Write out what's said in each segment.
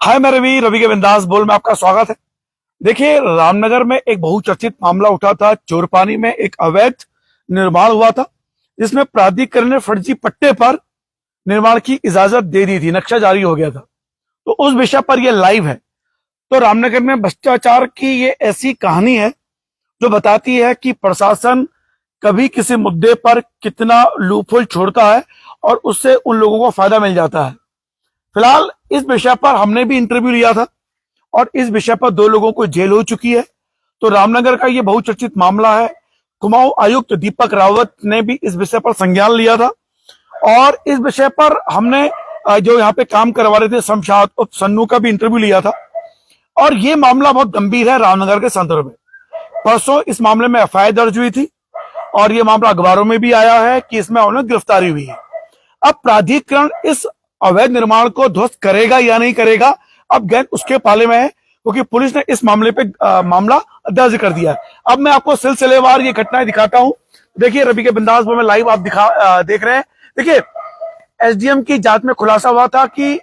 हाय मैं रवि रवि के बिंदास बोल में आपका स्वागत है। देखिए, रामनगर में एक बहुचर्चित मामला उठा था। चोरपानी में एक अवैध निर्माण हुआ था जिसमें प्राधिकरण ने फर्जी पट्टे पर निर्माण की इजाजत दे दी थी, नक्शा जारी हो गया था। तो उस विषय पर यह लाइव है। तो रामनगर में भ्रष्टाचार की ये ऐसी कहानी है जो बताती है कि प्रशासन कभी किसी मुद्दे पर कितना लूपहोल छोड़ता है और उससे उन लोगों को फायदा मिल जाता है। फिलहाल इस विषय पर हमने भी इंटरव्यू लिया था और इस विषय पर 2 लोगों को जेल हो चुकी है। तो रामनगर का ये बहुचर्चित मामला है। कुमाऊं आयुक्त दीपक रावत ने भी इस विषय पर संज्ञान लिया था और इस विषय पर हमने जो यहाँ पे काम करवा रहे थे शमशाद उप सन्नू का भी इंटरव्यू लिया था। और ये मामला बहुत गंभीर है रामनगर के संदर्भ में। परसों इस मामले में एफआईआर दर्ज हुई थी और ये मामला अखबारों में भी आया है कि इसमें उन्हें गिरफ्तारी हुई है। अब प्राधिकरण इस अवैध निर्माण को ध्वस्त करेगा या नहीं करेगा, अब गेंद उसके पाले में है, क्योंकि पुलिस ने इस मामले पे मामला दर्ज कर दिया है। अब मैं आपको सिलसिलेवार ये घटनाएं दिखाता हूं। देखिए, रवि के बिंदास में लाइव आप देख रहे हैं। देखिए, एसडीएम की जांच में खुलासा हुआ था कि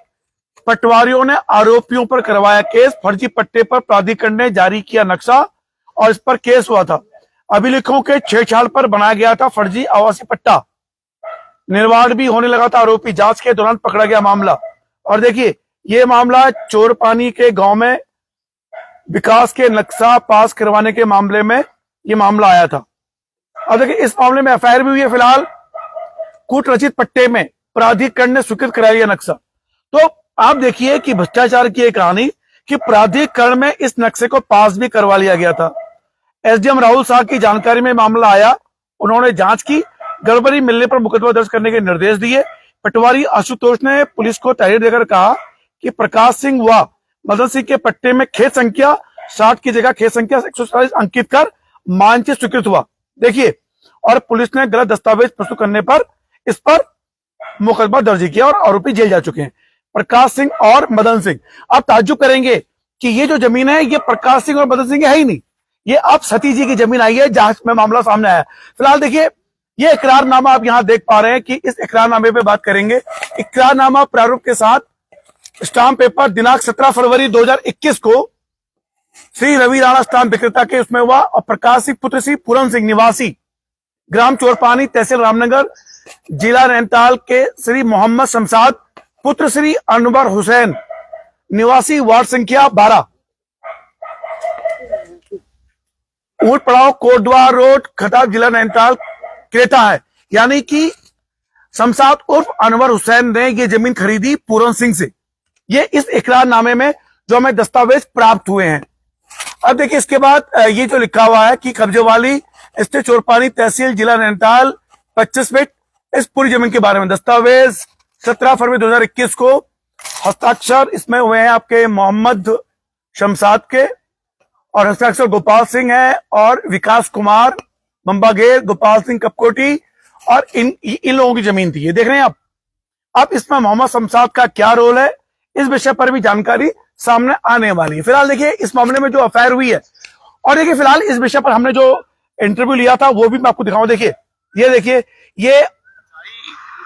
पटवारियों ने आरोपियों पर करवाया केस। फर्जी पट्टे पर प्राधिकरण ने जारी किया नक्शा और इस पर केस हुआ था। अभिलेखों के छेड़छाड़ पर बनाया गया था फर्जी आवासीय पट्टा। निर्माण भी होने लगा था। आरोपी जांच के दौरान पकड़ा गया मामला। और देखिए, ये मामला चोरपानी के गांव में विकास के नक्शा पास करवाने के मामले में ये मामला आया था। और देखिए, इस मामले में एफआईआर भी हुई है। फिलहाल कूट रचित पट्टे में प्राधिकरण ने स्वीकृत करा लिया नक्शा। तो आप देखिए कि भ्रष्टाचार की एक कहानी कि प्राधिकरण में इस नक्शे को पास भी करवा लिया गया था। एसडीएम राहुल शाह की जानकारी में मामला आया। उन्होंने जांच की। गड़बड़ी मिलने पर मुकदमा दर्ज करने के निर्देश दिए। पटवारी आशुतोष ने पुलिस को तहरीर देकर कहा कि प्रकाश सिंह व मदन सिंह के पट्टे में खेत संख्या 60 की जगह खेत संख्या 140 अंकित कर मानचित्र स्वीकृत हुआ। देखिए, और पुलिस ने गलत दस्तावेज प्रस्तुत करने पर इस पर मुकदमा दर्ज किया और आरोपी जेल जा चुके हैं, प्रकाश सिंह और मदन सिंह। आप ताज्जुब करेंगे कि ये जो जमीन है ये प्रकाश सिंह और मदन सिंह की है ही नहीं। ये अब सती जी की जमीन आई है। जांच में मामला सामने आया। फिलहाल देखिए, ये इकरारनामा आप यहां देख पा रहे हैं कि इस इकरारनामे पे बात करेंगे। इकरारनामा प्रारूप के साथ स्टाम्प पेपर दिनांक 17 फरवरी 2021 को श्री रवि राणा स्टाम्प विक्रेता के उसमें हुआ और प्रकाश सिंह पुत्र श्री पूरन सिंह निवासी ग्राम चोरपानी तहसील रामनगर जिला नैनीताल के श्री मोहम्मद शमशाद पुत्र श्री अनवर हुसैन निवासी वार्ड संख्या 12 ऊट पड़ाव कोटद्वार रोड खटाव जिला नैनीताल क्रेता है। यानी कि शमशाद उर्फ अनवर हुसैन ने ये जमीन खरीदी पूरन सिंह से। ये इस इकरारनामे में जो हमें दस्तावेज प्राप्त हुए हैं। अब देखिए, इसके बाद ये जो लिखा हुआ है कि कब्जे वाली स्थित चोरपानी तहसील जिला नैनीताल 25 फीट इस पूरी जमीन के बारे में दस्तावेज 17 फरवरी 2021 को हस्ताक्षर इसमें हुए हैं आपके मोहम्मद शमशाद के और हस्ताक्षर गोपाल सिंह है और विकास कुमार बंबागेर गोपाल सिंह कपकोटी और इन लोगों की जमीन थी। ये देख रहे हैं आप। अब इसमें मोहम्मद शमशाद का क्या रोल है, इस विषय पर भी जानकारी सामने आने वाली है। फिलहाल देखिए, इस मामले में जो एफआईआर हुई है और देखिए, फिलहाल इस विषय पर हमने जो इंटरव्यू लिया था वो भी मैं आपको दिखाऊं। देखिए, ये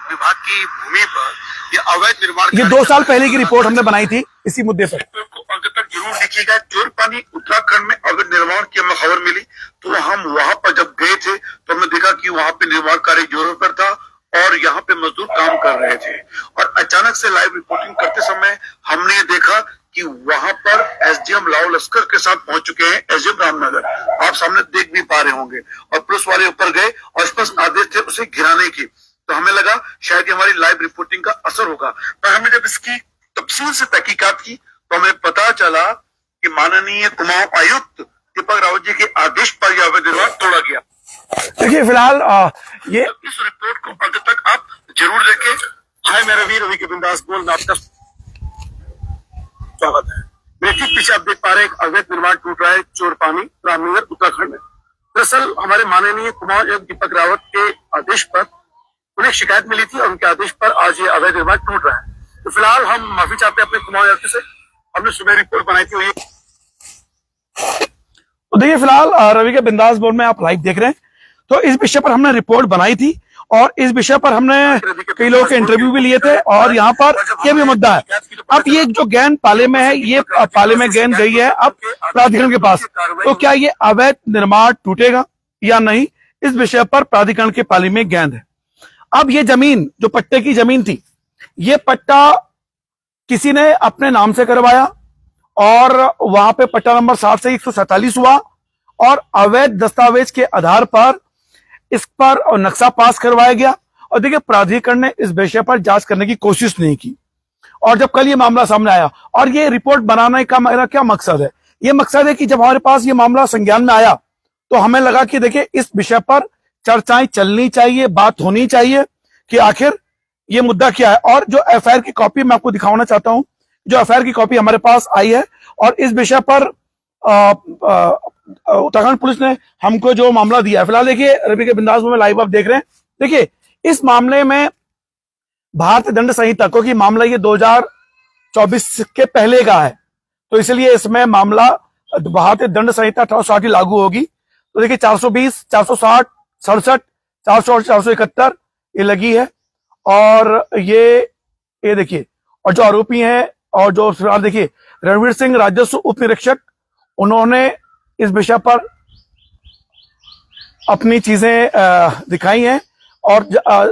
विभाग की भूमि पर ये अवैध निर्माण, ये 2 साल पहले की रिपोर्ट हमने बनाई थी इसी मुद्दे पर। अंत तक जरूर लिखिएगा। चोरपानी उत्तराखंड में अवैध निर्माण की हमें खबर मिली तो हम वहां पर जब गए थे तो हमने देखा कि वहां पे निर्माण कार्य जोरों पर था और यहाँ पे मजदूर काम कर रहे थे। और अचानक से लाइव रिपोर्टिंग करते समय हमने देखा कि वहां पर एसडीएम लाहौल लश्कर के साथ पहुंच चुके हैं एसडीएम रामनगर। आप सामने देख भी पा रहे होंगे। और पुलिस वाले ऊपर गए और स्पष्ट आदेश थे उसे घिराने की। तो हमें लगा शायद हमारी लाइव रिपोर्टिंग का असर होगा, पर हमने जब इसकी तफसील से तहकीकात की तो हमें पता चला कि माननीय कुमाऊं आयुक्त दीपक रावत जी के आदेश पर यह अवैध निर्माण तोड़ा गया। देखिए, फिलहाल ये इस रिपोर्ट को अंत तक आप जरूर देखें। हाय मैं रवि के बिंदास बोल में आपका स्वागत है। मेरे ठीक पीछे आप देख पा रहे हैं एक अवैध निर्माण टूट रहा है चोरपानी रामनगर उत्तराखंड में। दरअसल हमारे माननीय कुमाऊं आयुक्त दीपक रावत के आदेश पर उन्हें शिकायत मिली थी और उनके आदेश पर आज ये अवैध निर्माण टूट रहा है। तो फिलहाल हम माफी चाहते हैं अपने कुमाऊं आयुक्त से। हमने सुबह रिपोर्ट बनाई थी। तो देखिए, फिलहाल रवि के बिंदास बोर्ड में आप लाइव देख रहे हैं। तो इस विषय पर हमने रिपोर्ट बनाई थी और इस विषय पर हमने कई लोगों के इंटरव्यू भी लिए थे और यहाँ पर यह भी मुद्दा है। अब ये जो गेंद पाले में है, ये पाले में गेंद गई है अब प्राधिकरण के पास, तो क्या ये अवैध निर्माण टूटेगा या नहीं, इस विषय पर प्राधिकरण के पाले में गेंद है। अब ये जमीन जो पट्टे की जमीन थी, ये पट्टा किसी ने अपने नाम से करवाया और वहां पे पट्टा नंबर 7 से 147 हुआ और अवैध दस्तावेज के आधार पर इस पर नक्शा पास करवाया गया। और देखिए प्राधिकरण ने इस विषय पर जांच करने की कोशिश नहीं की और जब कल ये मामला सामने आया, और ये रिपोर्ट बनाने का मेरा क्या मकसद है, ये मकसद है कि जब हमारे पास ये मामला संज्ञान में आया तो हमें लगा कि देखिए इस विषय पर चर्चाएं चलनी चाहिए, बात होनी चाहिए कि आखिर ये मुद्दा क्या है। और जो एफआईआर की कॉपी मैं आपको दिखाना चाहता हूं, जो एफआईआर की कॉपी हमारे पास आई है और इस विषय पर उत्तराखंड पुलिस ने हमको जो मामला दिया है, फिलहाल देखिए रवि के बिंदास में लाइव आप देख रहे हैं। देखिए इस मामले में भारतीय दंड संहिता, क्योंकि मामला ये 2024 के पहले का है, तो इसलिए इसमें मामला भारतीय दंड संहिता 1860 लागू होगी। तो देखिए 420, 460, 67, 460, 471 ये लगी है और ये देखिए, और जो आरोपी हैं और जो फिलहाल देखिए रणवीर सिंह राजस्व उप निरीक्षक, उन्होंने इस विषय पर अपनी चीजें दिखाई हैं और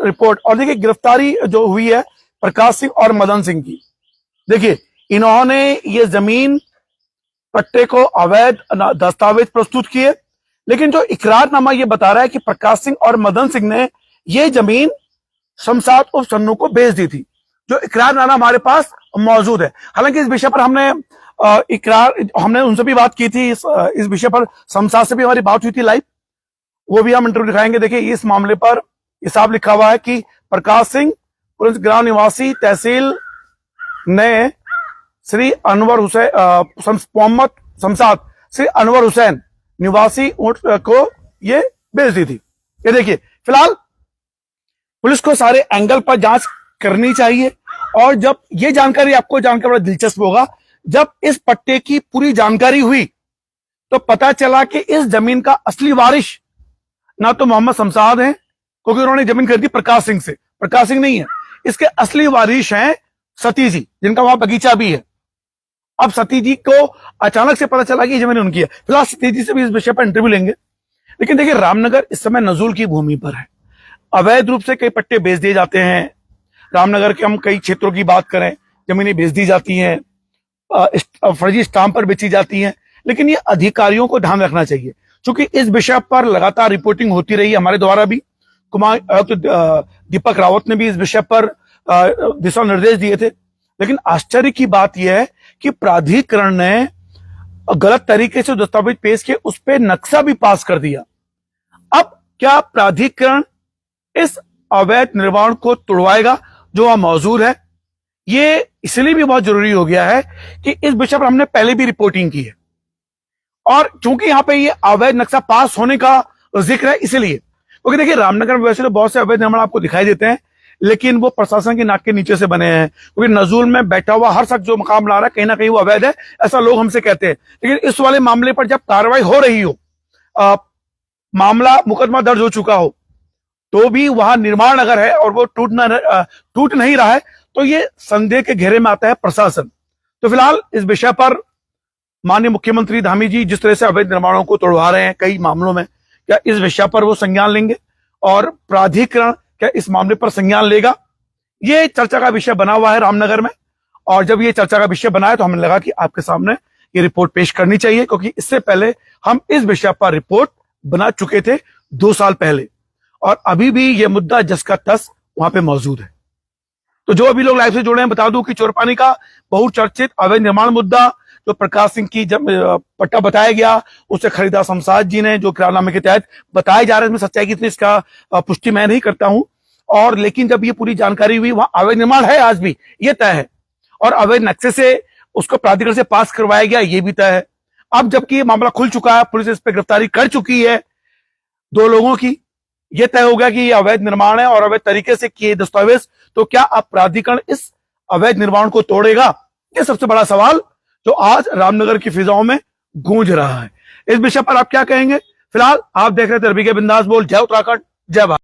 रिपोर्ट। और देखिए गिरफ्तारी जो हुई है प्रकाश सिंह और मदन सिंह की, देखिए इन्होंने ये जमीन पट्टे को अवैध दस्तावेज प्रस्तुत किए, लेकिन जो इकरारनामा ये बता रहा है कि प्रकाश सिंह और मदन सिंह ने ये जमीन शमशाद उप सन्नू को बेच दी थी, जो इकरारनामा हमारे पास मौजूद है। हालांकि इस विषय पर हमने उनसे भी बात की थी, इस विषय पर शमशाद से भी हमारी बात हुई थी लाइव, वो भी हम इंटरव्यू दिखाएंगे। देखिए इस मामले पर हिसाब लिखा हुआ है कि प्रकाश सिंह पुलिस ग्राम निवासी तहसील ने श्री अनवर हुसैन मोहम्मद शमशाद श्री अनवर हुसैन निवासी ऊंट को ये बेच दी थी। ये देखिए फिलहाल पुलिस को सारे एंगल पर जांच करनी चाहिए और जब ये जानकारी आपको जानकर बड़ा दिलचस्प होगा, जब इस पट्टे की पूरी जानकारी हुई तो पता चला कि इस जमीन का असली वारिश ना तो मोहम्मद शमशाद है, क्योंकि उन्होंने जमीन खरीदी प्रकाश सिंह से, प्रकाश सिंह नहीं है, इसके असली वारिश हैं सती जी, जिनका वहां बगीचा भी है। अब सती जी को अचानक से पता चला कि जमीन उनकी है। फिलहाल सती जी से भी इस विषय पर इंटरव्यू लेंगे। लेकिन देखिए रामनगर इस समय नजूल की भूमि पर है, अवैध रूप से कई पट्टे बेच दिए जाते हैं। रामनगर के हम कई क्षेत्रों की बात करें, जमीनें बेच दी जाती हैं, फर्जी स्टाम्प पर बेची जाती हैं, लेकिन ये अधिकारियों को ध्यान रखना चाहिए, क्योंकि इस विषय पर लगातार रिपोर्टिंग होती रही हमारे द्वारा भी। कुमार दीपक रावत ने भी इस विषय पर दिशा निर्देश दिए थे, लेकिन आश्चर्य की बात यह है कि प्राधिकरण ने गलत तरीके से दस्तावेज पेश किए, उस पर नक्शा भी पास कर दिया। अब क्या प्राधिकरण इस अवैध निर्माण को तोड़वाएगा जो वहां मौजूद है? ये इसलिए भी बहुत जरूरी हो गया है कि इस विषय पर हमने पहले भी रिपोर्टिंग की है और चूंकि यहां पे ये अवैध नक्शा पास होने का जिक्र है, इसलिए क्योंकि देखिए रामनगर में वैसे तो बहुत से अवैध निर्माण आपको दिखाई देते हैं, लेकिन वो प्रशासन की नाक के नीचे से बने हैं, क्योंकि नजूल में बैठा हुआ हर शख्स जो मकाम ला रहा है कहीं ना कहीं वो अवैध है, ऐसा लोग हमसे कहते हैं। लेकिन इस वाले मामले पर जब कार्रवाई हो रही हो, मामला मुकदमा दर्ज हो चुका हो, तो भी वहां निर्माण अगर है और वो टूट नहीं रहा है, तो ये संदेह के घेरे में आता है प्रशासन। तो फिलहाल इस विषय पर माननीय मुख्यमंत्री धामी जी जिस तरह से अवैध निर्माणों को तोड़वा रहे हैं कई मामलों में, क्या इस विषय पर वो संज्ञान लेंगे और प्राधिकरण क्या इस मामले पर संज्ञान लेगा? ये चर्चा का विषय बना हुआ है रामनगर में, और जब ये चर्चा का विषय बना है तो हमें लगा कि आपके सामने ये रिपोर्ट पेश करनी चाहिए, क्योंकि इससे पहले हम इस विषय पर रिपोर्ट बना चुके थे 2 साल पहले, और अभी भी ये मुद्दा जस का तस वहां पे मौजूद है। तो जो अभी लोग लाइव से जुड़े हैं, बता दूं कि चोरपानी का बहुचर्चित अवैध निर्माण मुद्दा जो प्रकाश सिंह की जब पट्टा बताया गया, उसे खरीदा शमशाद जी ने, जो इकरारनामे के तहत बताए जा रहे हैं। इसमें सच्चाई कितनी इसका पुष्टि मैं नहीं करता हूं, और लेकिन जब ये पूरी जानकारी हुई वहां अवैध निर्माण है आज भी, ये तय है, और अवैध नक्शे से उसको प्राधिकरण से पास करवाया गया, ये भी तय है। अब जबकि मामला खुल चुका है, पुलिस इस पर गिरफ्तारी कर चुकी है 2 लोगों की, यह तय हो गया कि ये अवैध निर्माण है और अवैध तरीके से किए दस्तावेज, तो क्या अब प्राधिकरण इस अवैध निर्माण को तोड़ेगा? ये सबसे बड़ा सवाल जो आज रामनगर की फिजाओं में गूंज रहा है। इस विषय पर आप क्या कहेंगे? फिलहाल आप देख रहे थे रवि के बिंदास बोल। जय उत्तराखंड, जय भारत।